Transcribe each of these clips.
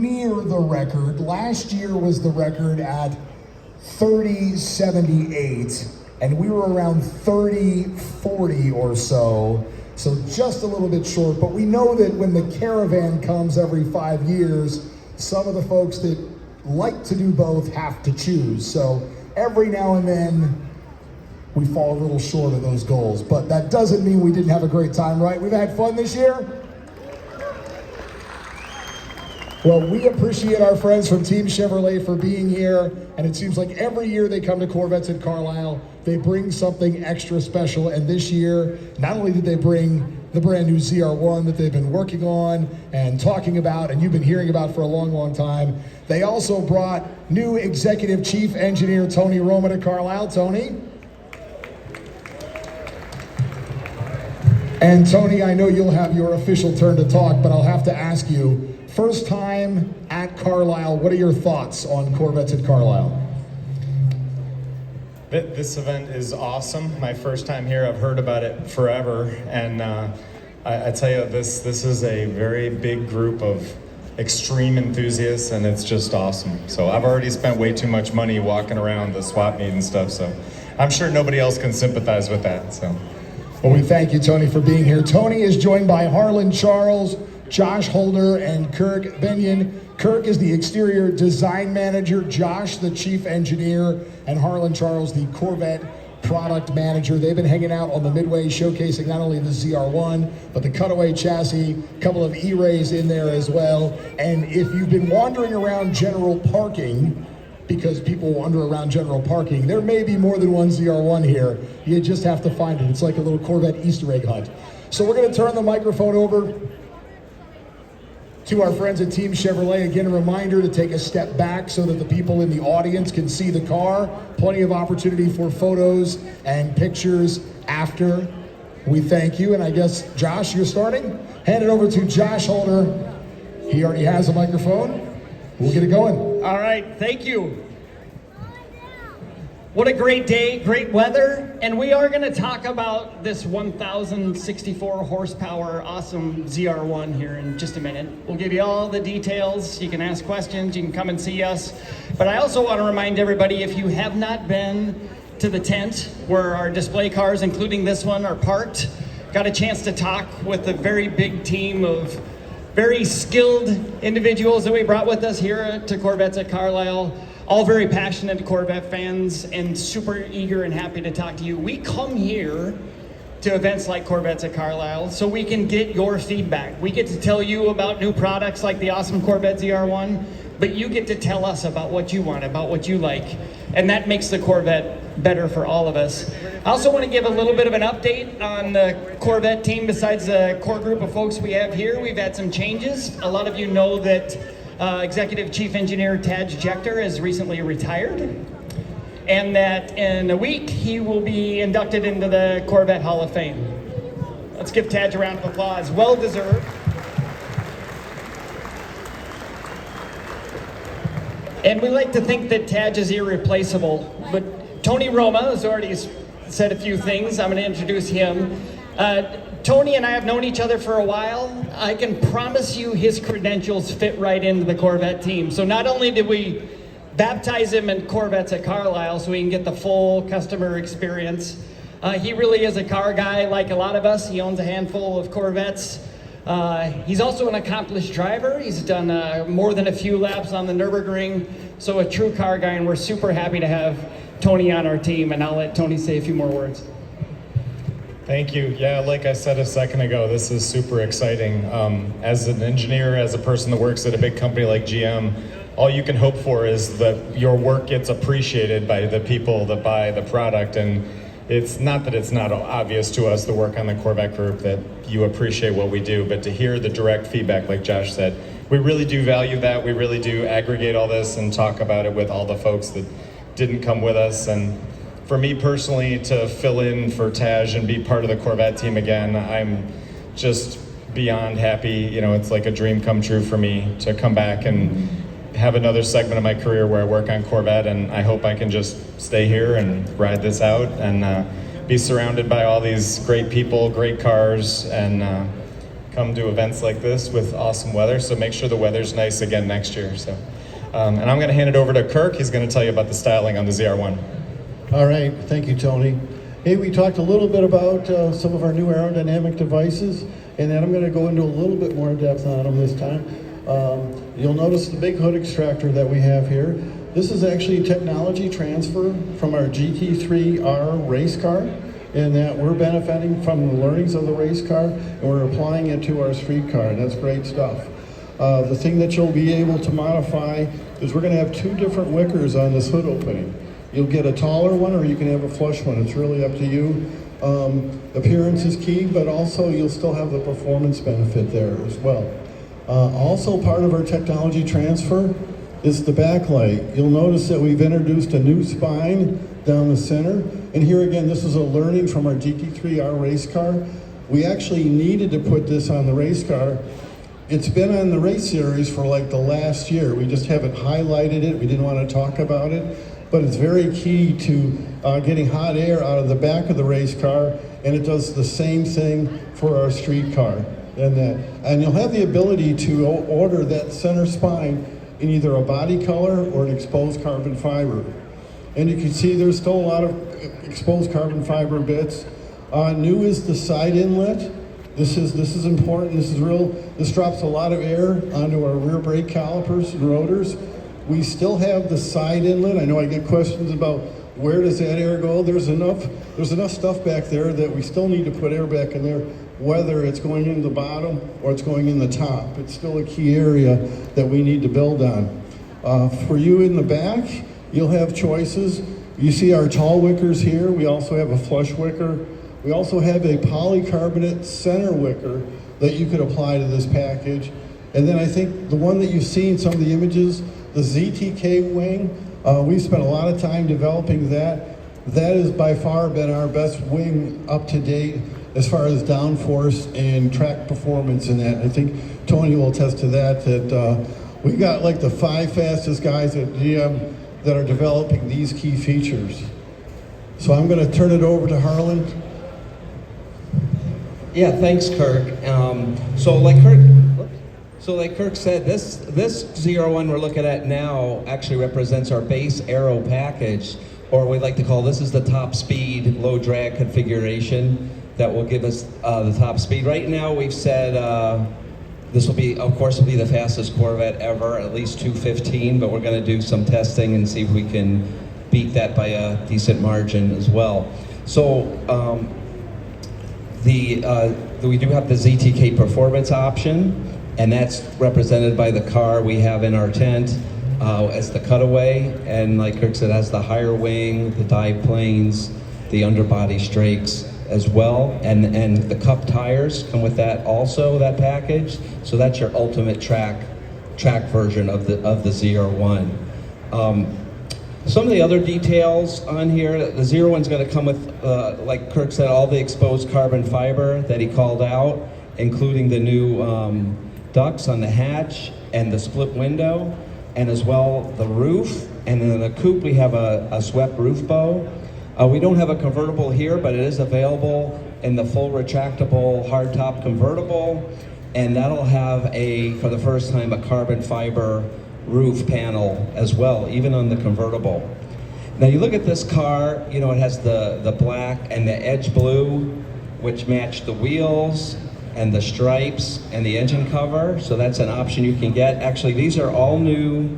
near the record. Last year was the record at 30.78, and we were around 30.40 or so. So just a little bit short, but we know that when the caravan comes every 5 years, some of the folks that like to do both have to choose. So every now and then, we fall a little short of those goals, but that doesn't mean we didn't have a great time, right? We've had fun this year? Well, we appreciate our friends from Team Chevrolet for being here, and it seems like every year they come to Corvettes at Carlisle, they bring something extra special, and this year, not only did they bring the brand new ZR1 that they've been working on and talking about, and you've been hearing about for a long, long time, they also brought new Executive Chief Engineer Tony Roma to Carlisle. Tony? And Tony, I know you'll have your official turn to talk, but I'll have to ask you, first time at Carlisle, what are your thoughts on Corvettes at Carlisle? This event is awesome. My first time here, I've heard about it forever, and I tell you, this is a very big group of extreme enthusiasts, and it's just awesome. So I've already spent way too much money walking around the swap meet and stuff, so I'm sure nobody else can sympathize with that. So. Well, we thank you, Tony, for being here. Tony is joined by Harlan Charles, Josh Holder, and Kirk Benyon. Kirk is the exterior design manager, Josh, the chief engineer, and Harlan Charles, the Corvette product manager. They've been hanging out on the Midway, showcasing not only the ZR1, but the cutaway chassis, a couple of E-Rays in there as well. And if you've been wandering around general parking, because people wander around general parking, there may be more than one ZR1 here. You just have to find it. It's like a little Corvette Easter egg hunt. So we're going to turn the microphone over to our friends at Team Chevrolet. Again, a reminder to take a step back so that the people in the audience can see the car. Plenty of opportunity for photos and pictures after. We thank you. And I guess, Josh, you're starting? Hand it over to Josh Holder. He already has a microphone. We'll get it going. All right, thank you. What a great day, great weather, and we are going to talk about this 1,064 horsepower awesome ZR1 here in just a minute. We'll give you all the details. You can ask questions, you can come and see us. But I also want to remind everybody, if you have not been to the tent where our display cars, including this one, are parked, got a chance to talk with a very big team of very skilled individuals that we brought with us here to Corvettes at Carlisle, all very passionate Corvette fans and super eager and happy to talk to you. We come here to events like Corvettes at Carlisle so we can get your feedback. We get to tell you about new products like the awesome Corvette ZR1, but you get to tell us about what you want, about what you like, and that makes the Corvette better for all of us. I also want to give a little bit of an update on the Corvette team. Besides the core group of folks we have here, we've had some changes. A lot of you know that Executive Chief Engineer Taj Jechter has recently retired, and that in a week he will be inducted into the Corvette Hall of Fame. Let's give Taj a round of applause. Well deserved. And we like to think that Taj is irreplaceable, but Tony Roma has already said a few things. I'm going to introduce him. Tony and I have known each other for a while. I can promise you his credentials fit right into the Corvette team. So not only did we baptize him in Corvettes at Carlisle so he can get the full customer experience, he really is a car guy like a lot of us. He owns a handful of Corvettes. He's also an accomplished driver. He's done more than a few laps on the Nürburgring, so a true car guy, and we're super happy to have Tony on our team, and I'll let Tony say a few more words. Thank you. Yeah, like I said a second ago, this is super exciting. As an engineer, as a person that works at a big company like GM, all you can hope for is that your work gets appreciated by the people that buy the product. And it's not that it's not obvious to us, the work on the Corvette group, that you appreciate what we do, but to hear the direct feedback, like Josh said, we really do value that. We really do aggregate all this and talk about it with all the folks that didn't come with us. And for me personally, to fill in for Taj and be part of the Corvette team again, I'm just beyond happy. You know, it's like a dream come true for me to come back and have another segment of my career where I work on Corvette, and I hope I can just stay here and ride this out and be surrounded by all these great people, great cars, and come to events like this with awesome weather. So make sure the weather's nice again next year. So, and I'm going to hand it over to Kirk. He's going to tell you about the styling on the ZR1. All right, thank you, Tony. Hey, we talked a little bit about some of our new aerodynamic devices, and then I'm going to go into a little bit more depth on them this time. You'll notice the big hood extractor that we have here. This is actually technology transfer from our GT3R race car, in that we're benefiting from the learnings of the race car, and we're applying it to our street car, and that's great stuff. The thing that you'll be able to modify is we're going to have two different wickers on this hood opening. You'll get a taller one, or you can have a flush one. It's really up to you. Appearance is key, but also you'll still have the performance benefit there as well. Also part of our technology transfer is the backlight. You'll notice that we've introduced a new spine down the center. And here again, this is a learning from our GT3R race car. We actually needed to put this on the race car. It's been on the race series for like the last year. We just haven't highlighted it. We didn't want to talk about it. But it's very key to getting hot air out of the back of the race car, and it does the same thing for our street car. And you'll have the ability to order that center spine in either a body color or an exposed carbon fiber. And you can see there's still a lot of exposed carbon fiber bits. New is the side inlet. This is important. This drops a lot of air onto our rear brake calipers and rotors. We still have the side inlet. I know I get questions about where does that air go. There's enough stuff back there that we still need to put air back in there, whether it's going in the bottom or it's going in the top. It's still a key area that we need to build on. For you in the back, you'll have choices. You see our tall wickers here. We also have a flush wicker. We also have a polycarbonate center wicker that you could apply to this package. And then I think the one that you've seen, some of the images, the ZTK wing, we've spent a lot of time developing that. That has by far been our best wing up to date as far as downforce and track performance in that. I think Tony will attest to that we got like the 5 fastest guys at GM that are developing these key features. So I'm going to turn it over to Harlan. Yeah, thanks, Kirk. So like Kirk said, this ZR1 we're looking at now actually represents our base aero package, or we like to call this is the top speed, low drag configuration that will give us the top speed. Right now we've said this will be, of course, will be the fastest Corvette ever, at least 215, but we're going to do some testing and see if we can beat that by a decent margin as well. So we do have the ZTK performance option, and that's represented by the car we have in our tent as the cutaway. And like Kirk said, has the higher wing, the dive planes, the underbody strakes as well, and the cup tires come with that also, that package. So that's your ultimate track version of the ZR1. Some of the other details on here, the ZR1's going to come with, like Kirk said, all the exposed carbon fiber that he called out, including the new ducts on the hatch and the split window, and as well the roof. And in the coupe we have a swept roof bow. We don't have a convertible here, but it is available in the full retractable hardtop convertible, and that'll have for the first time, a carbon fiber roof panel as well, even on the convertible. Now you look at this car, you know, it has the black and the edge blue, which match the wheels and the stripes and the engine cover, so that's an option you can get. Actually, these are all new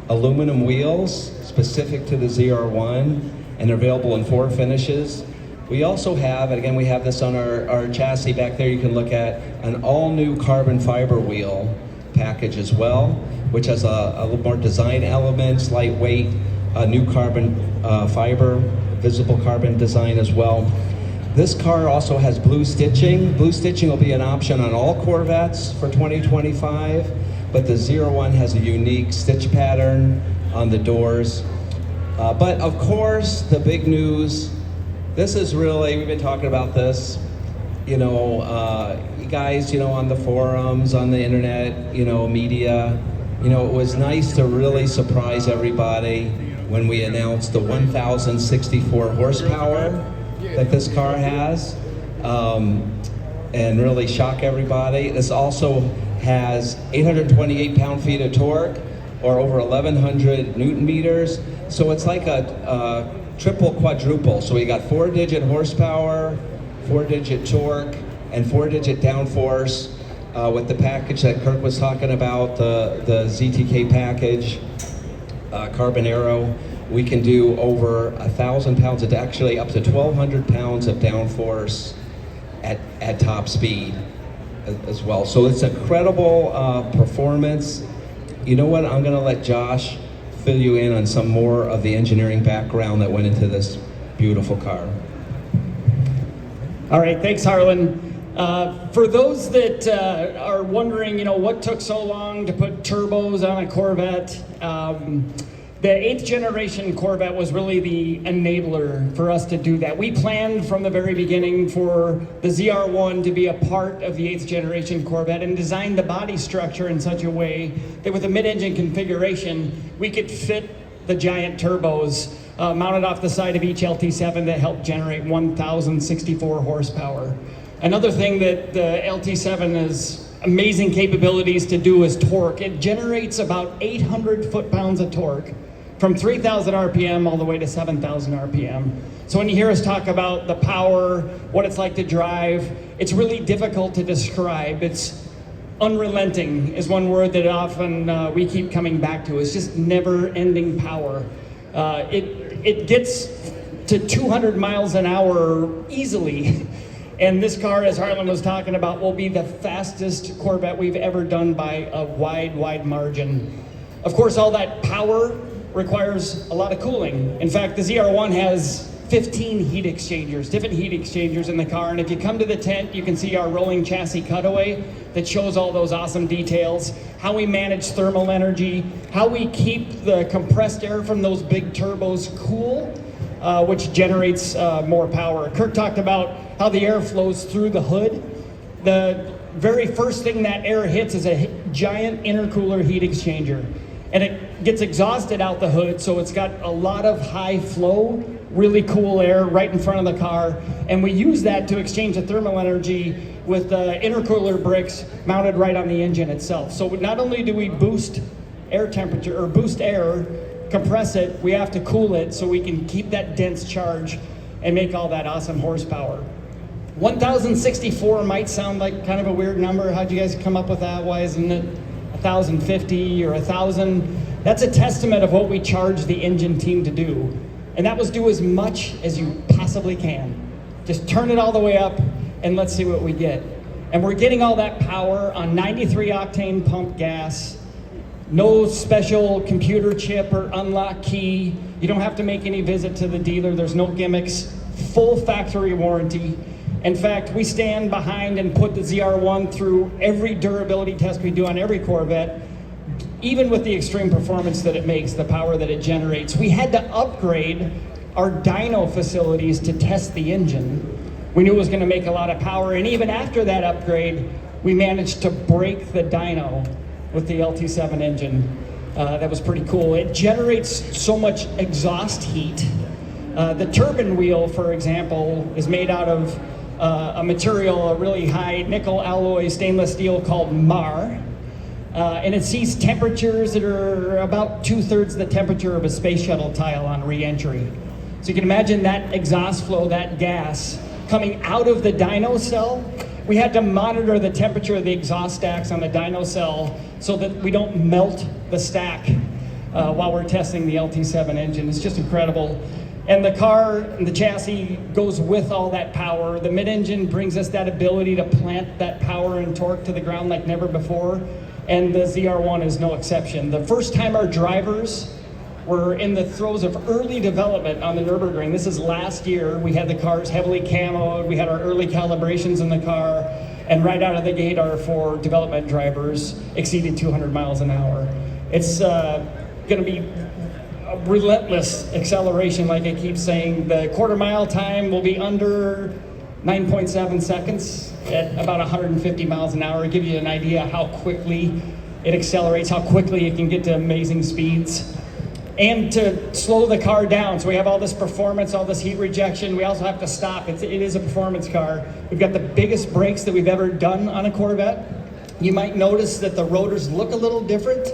aluminum wheels specific to the ZR1, and they're available in 4 finishes. We also have, and again we have this on our chassis back there, you can look at an all new carbon fiber wheel package as well, which has a little more design elements, lightweight, new carbon fiber, visible carbon design as well. This car also has blue stitching. Blue stitching will be an option on all Corvettes for 2025, but the ZR1 has a unique stitch pattern on the doors. But of course, the big news, this is really, we've been talking about this, you know, you guys, you know, on the forums, on the internet, you know, media, you know, it was nice to really surprise everybody when we announced the 1,064 horsepower that this car has. and really shock everybody. This also has 828 pound-feet of torque, or over 1,100 Newton meters. So it's like a triple quadruple. So we got 4-digit horsepower, 4-digit torque, and 4-digit downforce with the package that Kirk was talking about, the ZTK package, Carbon Aero. We can do over 1,000 pounds, actually up to 1,200 pounds of downforce at top speed as well. So it's incredible performance. You know what? I'm going to let Josh fill you in on some more of the engineering background that went into this beautiful car. All right, thanks, Harlan. For those that are wondering, what took so long to put turbos on a Corvette, the 8th generation Corvette was really the enabler for us to do that. We planned from the very beginning for the ZR1 to be a part of the 8th generation Corvette and designed the body structure in such a way that with a mid-engine configuration, we could fit the giant turbos mounted off the side of each LT7 that helped generate 1,064 horsepower. Another thing that the LT7 has amazing capabilities to do is torque. It generates about 800 foot-pounds of torque from 3,000 RPM all the way to 7,000 RPM. So when you hear us talk about the power, what it's like to drive, it's really difficult to describe. It's unrelenting is one word that often we keep coming back to. It's just never-ending power. It gets to 200 miles an hour easily. And this car, as Harlan was talking about, will be the fastest Corvette we've ever done by a wide margin. Of course, all that power requires a lot of cooling. In fact, the ZR1 has 15 heat exchangers, different heat exchangers in the car. And if you come to the tent, you can see our rolling chassis cutaway that shows all those awesome details, how we manage thermal energy, how we keep the compressed air from those big turbos cool, which generates more power. Kirk talked about how the air flows through the hood. The very first thing that air hits is a giant intercooler heat exchanger. And it gets exhausted out the hood, so it's got a lot of high flow, really cool air right in front of the car. And we use that to exchange the thermal energy with intercooler bricks mounted right on the engine itself. So not only do we boost air temperature, or boost air, compress it, we have to cool it so we can keep that dense charge and make all that awesome horsepower. 1,064 might sound like kind of a weird number. How'd you guys come up with that? Why isn't it 1,050 or 1,000? That's a testament of what we charge the engine team to do. And that was do as much as you possibly can. Just turn it all the way up and let's see what we get. And we're getting all that power on 93 octane pump gas, no special computer chip or unlock key. You don't have to make any visit to the dealer. There's no gimmicks, full factory warranty. In fact, we stand behind and put the ZR1 through every durability test we do on every Corvette, even with the extreme performance that it makes, the power that it generates. We had to upgrade our dyno facilities to test the engine. We knew it was going to make a lot of power, and even after that upgrade, we managed to break the dyno with the LT7 engine. That was pretty cool. It generates so much exhaust heat. The turbine wheel, for example, is made out of a material, a really high nickel alloy stainless steel called MAR. And it sees temperatures that are about 2/3 the temperature of a space shuttle tile on re-entry. So you can imagine that exhaust flow, that gas, coming out of the dyno cell. We had to monitor the temperature of the exhaust stacks on the dyno cell so that we don't melt the stack while we're testing the LT7 engine. It's just incredible. And the car and the chassis goes with all that power. The mid-engine brings us that ability to plant that power and torque to the ground like never before. And the ZR1 is no exception. The first time our drivers were in the throes of early development on the Nürburgring, this is last year, we had the cars heavily camoed, we had our early calibrations in the car, and right out of the gate our 4 development drivers exceeded 200 miles an hour. It's gonna be a relentless acceleration, like I keep saying. The quarter-mile time will be under 9.7 seconds at about 150 miles an hour. Give you an idea how quickly it accelerates, how quickly it can get to amazing speeds. and to slow the car down. So we have all this performance, all this heat rejection. We also have to stop. It is a performance car. We've got the biggest brakes that we've ever done on a Corvette. You might notice that the rotors look a little different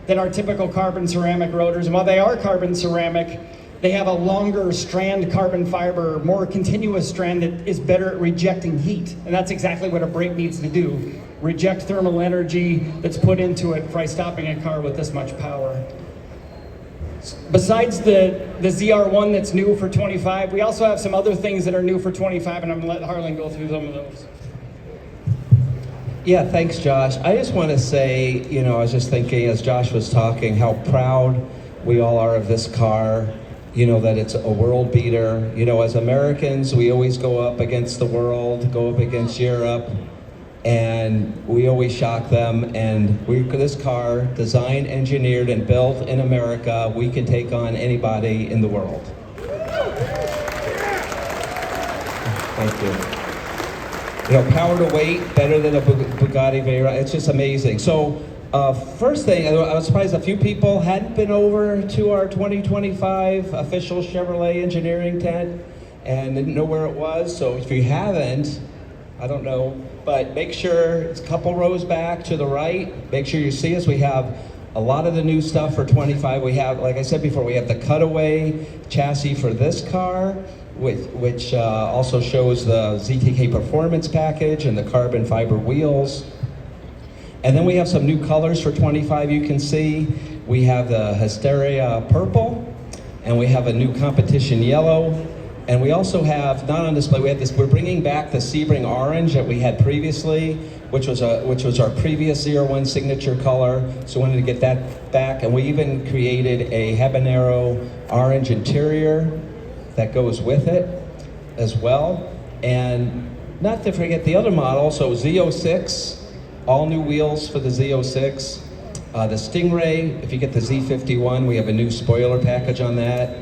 than our typical carbon ceramic rotors. And while they are carbon ceramic, they have a longer strand carbon fiber, more continuous strand that is better at rejecting heat. And that's exactly what a brake needs to do. Reject thermal energy that's put into it by stopping a car with this much power. Besides the ZR1 that's new for 25, we also have some other things that are new for 25, and I'm gonna let Harlan go through some of those. Yeah, thanks, Josh. I just want to say, you know, I was just thinking as Josh was talking, how proud we all are of this car. You know, that it's a world beater. You know, as Americans, we always go up against the world, go up against Europe, and we always shock them. And this car, designed, engineered, and built in America, we can take on anybody in the world. Thank you. You know, power to weight, better than a Bugatti Veyron. It's just amazing. So, first thing, I was surprised a few people hadn't been over to our 2025 official Chevrolet engineering tent and didn't know where it was. So if you haven't, I don't know, but make sure it's a couple rows back to the right. Make sure you see us. We have a lot of the new stuff for 25. We have, like I said before, we have the cutaway chassis for this car, which also shows the ZTK performance package and the carbon fiber wheels. And then we have some new colors for 25 you can see. We have the Hysteria purple, and we have a new competition yellow. And we also have, not on display, we're bringing back the Sebring orange that we had previously, which was our previous ZR1 signature color. So we wanted to get that back. And we even created a habanero orange interior that goes with it as well. And not to forget the other model, so Z06, all new wheels for the Z06. The Stingray, if you get the Z51, we have a new spoiler package on that.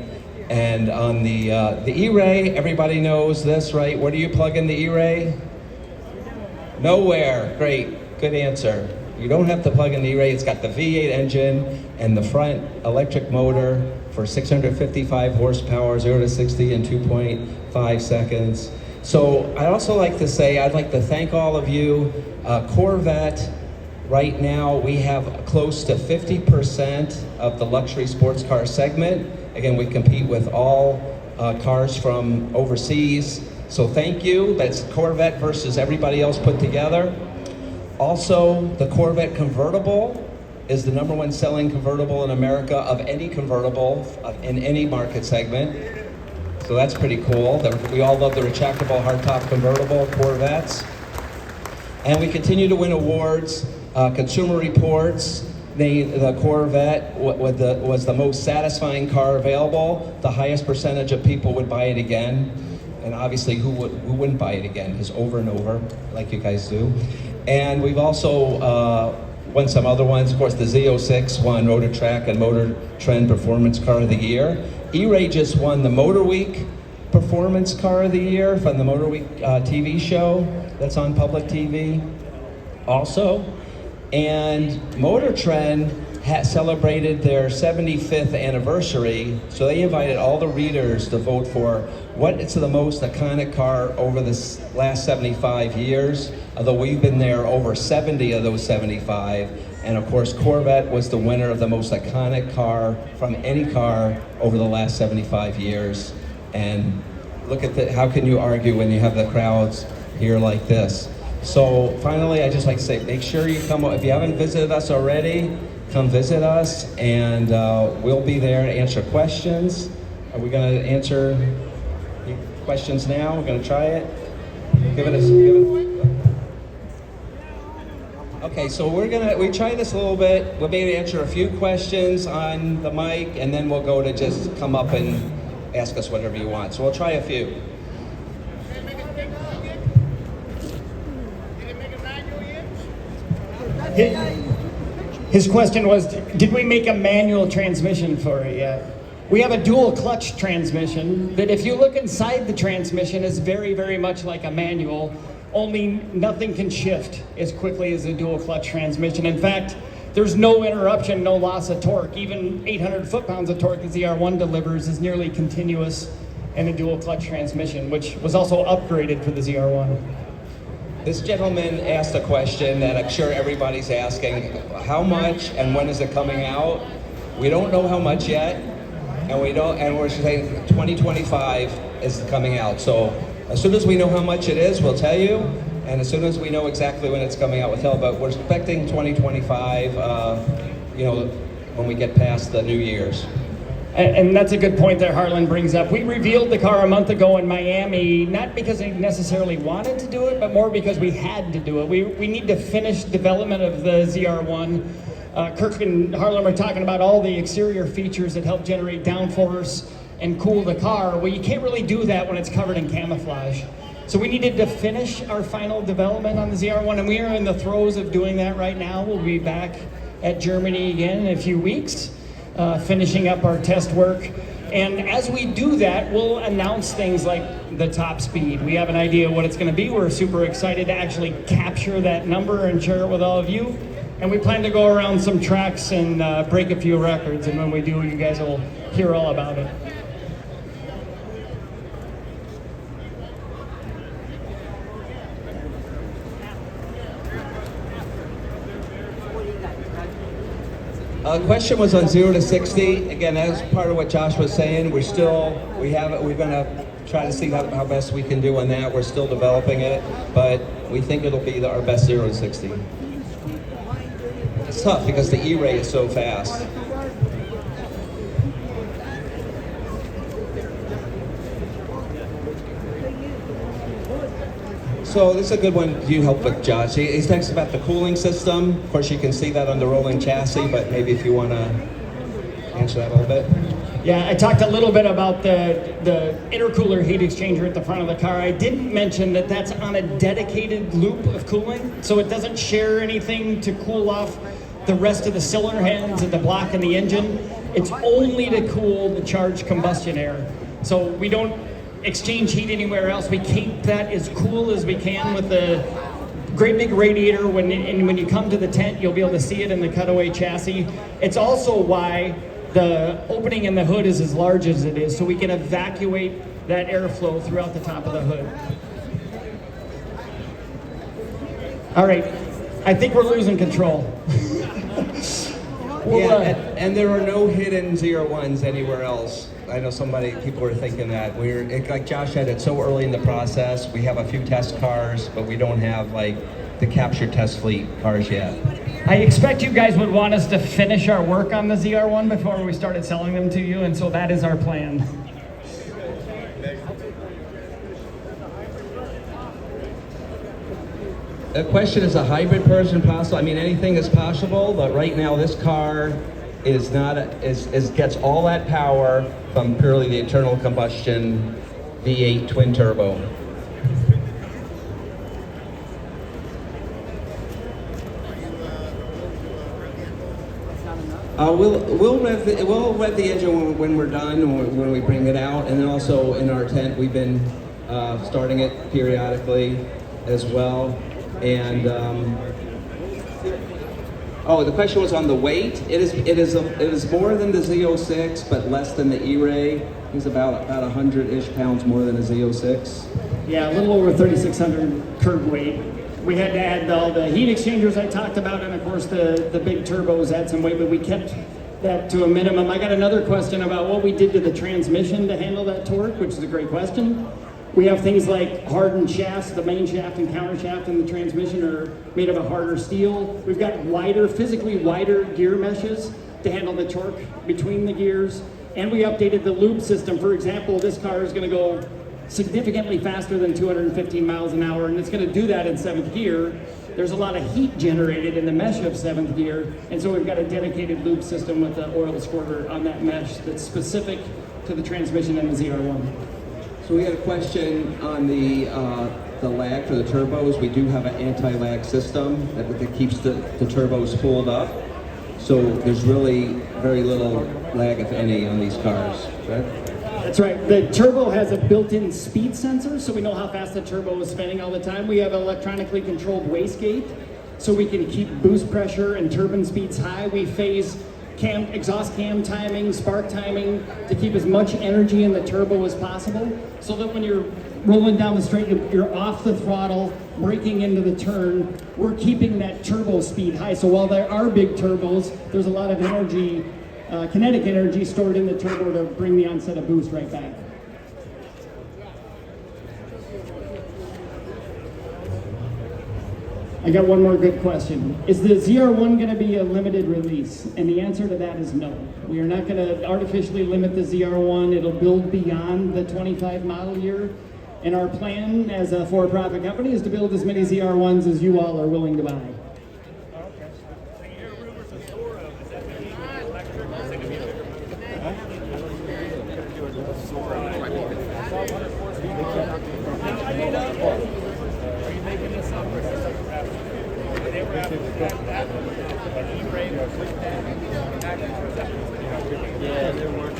And on the E-Ray, everybody knows this, right? Where do you plug in the E-Ray? Nowhere. Great, good answer. You don't have to plug in the E-Ray. It's got the V8 engine and the front electric motor for 655 horsepower, 0 to 60 in 2.5 seconds. So I'd also like to say, I'd like to thank all of you. Corvette, right now we have close to 50% of the luxury sports car segment. Again, we compete with all cars from overseas. So thank you. That's Corvette versus everybody else put together. Also, the Corvette convertible is the #1 selling convertible in America of any convertible in any market segment. So that's pretty cool. We all love the retractable hardtop convertible Corvettes. And we continue to win awards. Consumer Reports named the Corvette was the most satisfying car available. The highest percentage of people would buy it again. And obviously, who wouldn't buy it again? Because over and over, like you guys do. And we've also won some other ones. Of course, the Z06 won Motor Track and Motor Trend Performance Car of the Year. E-Ray just won the Motor Week Performance Car of the Year from the Motor Week TV show that's on public TV also. And Motor Trend celebrated their 75th anniversary, so they invited all the readers to vote for what is the most iconic car over the last 75 years, although we've been there over 70 of those 75. And of course, Corvette was the winner of the most iconic car from any car over the last 75 years. And look at how can you argue when you have the crowds here like this? So finally, I just like to say, make sure you come, if you haven't visited us already, come visit us, and we'll be there to answer questions. Are we gonna answer questions now? We're gonna try it? Okay, so we try this a little bit. We'll maybe answer a few questions on the mic, and then we'll go to just come up and ask us whatever you want. So we'll try a few. His question was, did we make a manual transmission for it yet? We have a dual clutch transmission that if you look inside the transmission is very, very much like a manual, only nothing can shift as quickly as a dual clutch transmission. In fact, there's no interruption, no loss of torque. Even 800 foot-pounds of torque the ZR1 delivers is nearly continuous in a dual clutch transmission, which was also upgraded for the ZR1. This gentleman asked a question that I'm sure everybody's asking: how much and when is it coming out? We don't know how much yet, and we're saying 2025 is coming out. So as soon as we know how much it is, we'll tell you, and as soon as we know exactly when it's coming out, we'll tell. But we're expecting 2025. When we get past the New Year's. And that's a good point that Harlan brings up. We revealed the car a month ago in Miami, not because we necessarily wanted to do it, but more because we had to do it. We need to finish development of the ZR1. Kirk and Harlan were talking about all the exterior features that help generate downforce and cool the car. Well, you can't really do that when it's covered in camouflage. So we needed to finish our final development on the ZR1, and we are in the throes of doing that right now. We'll be back at Germany again in a few weeks. Finishing up our test work. And as we do that, we'll announce things like the top speed. We have an idea what it's going to be. We're super excited to actually capture that number and share it with all of you. And we plan to go around some tracks and break a few records. And when we do, you guys will hear all about it. The question was on 0 to 60. Again, that's part of what Josh was saying. We're gonna try to see how best we can do on that. We're still developing it, but we think it'll be our best 0 to 60. It's tough because the E-Ray is so fast. So this is a good one you help with, Josh. He talks about the cooling system. Of course, you can see that on the rolling chassis, but maybe if you want to answer that a little bit. Yeah, I talked a little bit about the intercooler heat exchanger at the front of the car. I didn't mention that that's on a dedicated loop of cooling, so it doesn't share anything to cool off the rest of the cylinder heads and the block and the engine. It's only to cool the charged combustion air. So we don't exchange heat anywhere else. We keep that as cool as we can with the great big radiator. When you come to the tent, you'll be able to see it in the cutaway chassis. It's also why the opening in the hood is as large as it is, so we can evacuate that airflow throughout the top of the hood. All right, I think we're losing control. And there are no hidden ZR1s anywhere else. I know people are thinking that. Like Josh said, it's so early in the process. We have a few test cars, but we don't have like the captured test fleet cars yet. I expect you guys would want us to finish our work on the ZR1 before we started selling them to you, and so that is our plan. The question is, a hybrid version possible? I mean, anything is possible, but right now this car is not gets all that power from purely the internal combustion V8 twin turbo. We'll rev the engine when we're done, when we bring it out, and then also in our tent we've been starting it periodically as well. And the question was on the weight. It is more than the Z06, but less than the E-Ray. It's about 100-ish pounds more than a Z06. Yeah, a little over 3,600 curb weight. We had to add all the heat exchangers I talked about, and of course the big turbos had some weight, but we kept that to a minimum. I got another question about what we did to the transmission to handle that torque, which is a great question. We have things like hardened shafts. The main shaft and counter shaft in the transmission are made of a harder steel. We've got physically wider gear meshes to handle the torque between the gears. And we updated the loop system. For example, this car is going to go significantly faster than 215 miles an hour, and it's going to do that in 7th gear. There's a lot of heat generated in the mesh of 7th gear, and so we've got a dedicated loop system with the oil squirter on that mesh that's specific to the transmission and the ZR1. So we had a question on the lag for the turbos. We do have an anti-lag system that keeps the turbos pulled up. So there's really very little lag, if any, on these cars, right? That's right. The turbo has a built-in speed sensor, so we know how fast the turbo is spinning all the time. We have an electronically controlled wastegate so we can keep boost pressure and turbine speeds high. We phase exhaust cam timing, spark timing to keep as much energy in the turbo as possible, so that when you're rolling down the straight, you're off the throttle, braking into the turn. We're keeping that turbo speed high. So while there are big turbos, there's a lot of energy, kinetic energy stored in the turbo to bring the onset of boost right back. I got one more good question. Is the ZR1 going to be a limited release? And the answer to that is no. We are not going to artificially limit the ZR1. It'll build beyond the 25 model year. And our plan as a for-profit company is to build as many ZR1s as you all are willing to buy.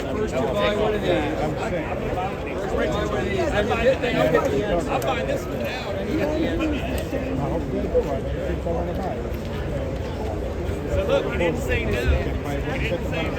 First to buy one of these. I'll buy this one now. So look, he didn't say no. He didn't say no.